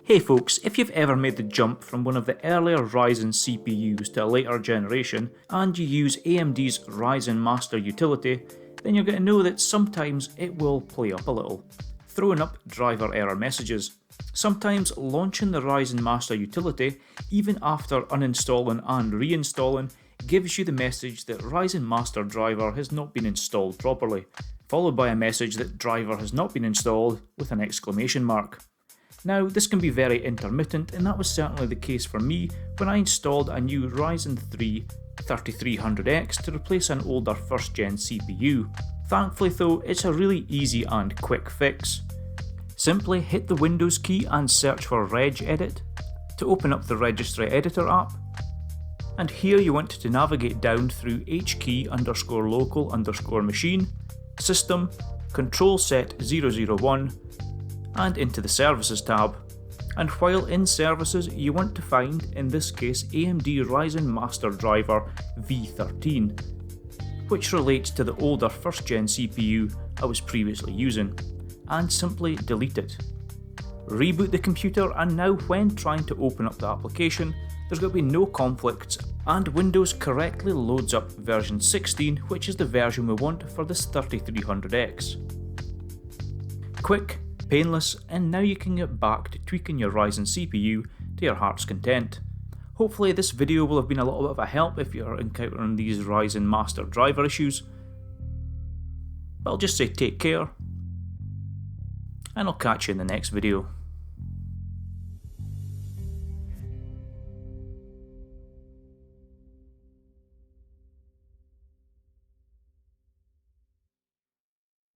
Hey folks, if you've ever made the jump from one of the earlier Ryzen CPUs to a later generation and you use AMD's Ryzen Master Utility, then you're going to know that sometimes it will play up a little, throwing up driver error messages. Sometimes launching the Ryzen Master Utility, even after uninstalling and reinstalling, gives you the message that Ryzen Master Driver has not been installed properly, followed by a message that driver has not been installed with an exclamation mark. Now, this can be very intermittent, and that was certainly the case for me when I installed a new Ryzen 3 3300X to replace an older 1st gen CPU. Thankfully though, it's a really easy and quick fix. Simply hit the Windows key and search for REGEDIT to open up the Registry Editor App, and here you want to navigate down through hkey_local_machine, System, Control Set 001, and into the Services tab. And while in Services, you want to find, in this case, AMD Ryzen Master Driver V13, which relates to the older 1st gen CPU I was previously using, and simply delete it. Reboot the computer, and now when trying to open up the application, there's going to be no conflicts, and Windows correctly loads up version 16, which is the version we want for this 3300X. Quick, painless, and now you can get back to tweaking your Ryzen CPU to your heart's content. Hopefully this video will have been a little bit of a help if you're encountering these Ryzen Master driver issues. But I'll just say take care, and I'll catch you in the next video.